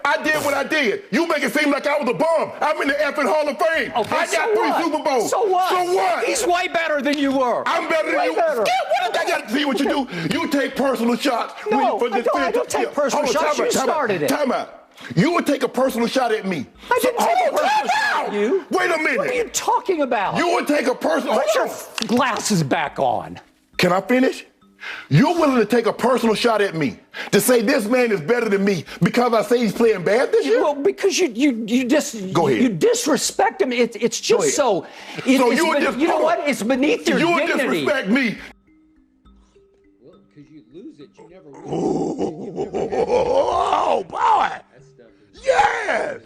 I did what I did. You make it seem like I was a bum. I'm in the effing Hall of Fame. Okay, I got three Super Bowls. So what? So what? He's way better than you were. I'm better than you. Better. Skip, what did I got to see what you do? You take personal shots. No, I don't take personal shots. You started it. Time out. You would take a personal shot at me. I didn't take a personal shot at you. Wait a minute. What are you talking about? You would take a personal... Put your glasses back on. Can I finish? You're willing to take a personal shot at me to say this man is better than me because I say he's playing bad this year? Well, because you just Go ahead. You disrespect him. It's just so. You know what? It's beneath your dignity. You disrespect me. Well, because you lose it, you never win. Oh boy! Yes.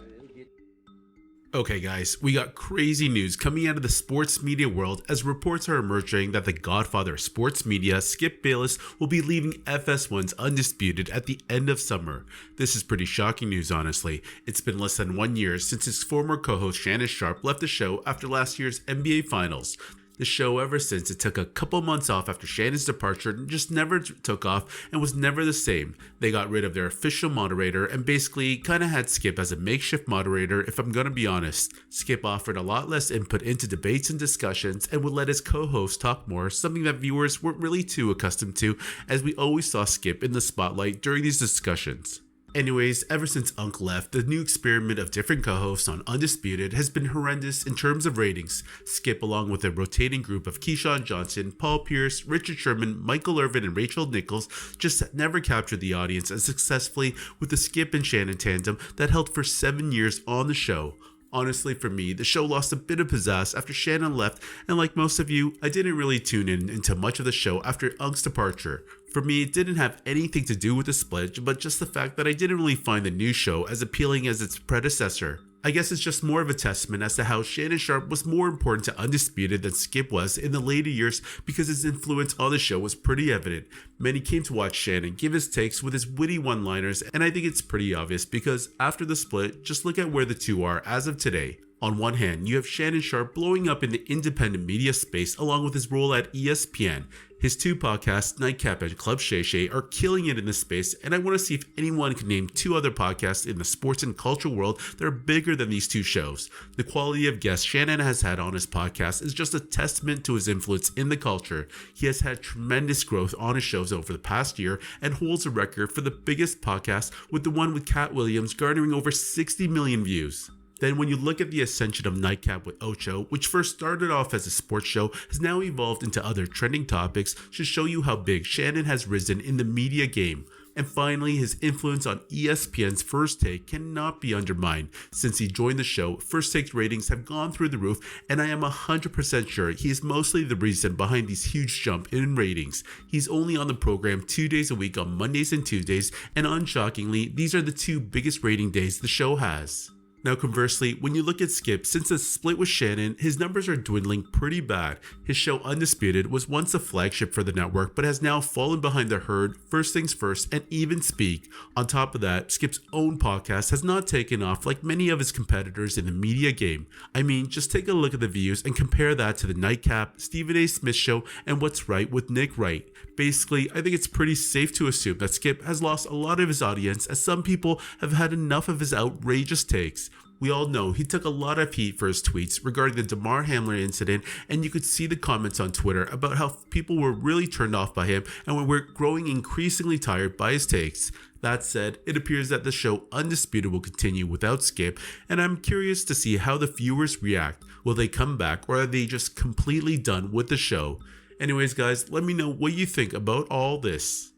Okay guys, we got crazy news coming out of the sports media world as reports are emerging that the godfather of sports media, Skip Bayless, will be leaving FS1's Undisputed at the end of summer. This is pretty shocking news, honestly. It's been less than 1 year since his former co-host Shannon Sharpe left the show after last year's NBA Finals. The show ever since it took a couple months off after Shannon's departure and just never took off and was never the same. They got rid of their official moderator and basically kinda had Skip as a makeshift moderator if I'm gonna be honest. Skip offered a lot less input into debates and discussions and would let his co-host talk more, something that viewers weren't really too accustomed to as we always saw Skip in the spotlight during these discussions. Anyways, ever since Unc left, the new experiment of different co-hosts on Undisputed has been horrendous in terms of ratings. Skip, along with a rotating group of Keyshawn Johnson, Paul Pierce, Richard Sherman, Michael Irvin, and Rachel Nichols, just never captured the audience as successfully with the Skip and Shannon tandem that held for 7 years on the show. Honestly, for me, the show lost a bit of pizzazz after Shannon left, and like most of you, I didn't really tune in into much of the show after Unc's departure. For me, it didn't have anything to do with the split, but just the fact that I didn't really find the new show as appealing as its predecessor. I guess it's just more of a testament as to how Shannon Sharpe was more important to Undisputed than Skip was in the later years because his influence on the show was pretty evident. Many came to watch Shannon give his takes with his witty one-liners, and I think it's pretty obvious because after the split, just look at where the two are as of today. On one hand, you have Shannon Sharpe blowing up in the independent media space along with his role at ESPN. His two podcasts, Nightcap and Club Shay Shay, are killing it in this space, and I want to see if anyone can name two other podcasts in the sports and culture world that are bigger than these two shows. The quality of guests Shannon has had on his podcast is just a testament to his influence in the culture. He has had tremendous growth on his shows over the past year and holds a record for the biggest podcast, with the one with Cat Williams garnering over 60 million views. Then when you look at the ascension of Nightcap with Ocho, which first started off as a sports show, has now evolved into other trending topics, should show you how big Shannon has risen in the media game. And finally, his influence on ESPN's First Take cannot be undermined. Since he joined the show, First Take's ratings have gone through the roof, and I am 100% sure he is mostly the reason behind these huge jump in ratings. He's only on the program 2 days a week on Mondays and Tuesdays, and unshockingly, these are the two biggest rating days the show has. Now conversely, when you look at Skip, since the split with Shannon, his numbers are dwindling pretty bad. His show Undisputed was once a flagship for the network, but has now fallen behind the herd, First Things First, and Even Speak. On top of that, Skip's own podcast has not taken off like many of his competitors in the media game. I mean, just take a look at the views and compare that to the Nightcap, Stephen A. Smith Show, and What's Right with Nick Wright. Basically, I think it's pretty safe to assume that Skip has lost a lot of his audience as some people have had enough of his outrageous takes. We all know he took a lot of heat for his tweets regarding the Damar Hamlin incident, and you could see the comments on Twitter about how people were really turned off by him and were growing increasingly tired by his takes. That said, it appears that the show Undisputed will continue without Skip, and I'm curious to see how the viewers react. Will they come back, or are they just completely done with the show? Anyways guys, let me know what you think about all this.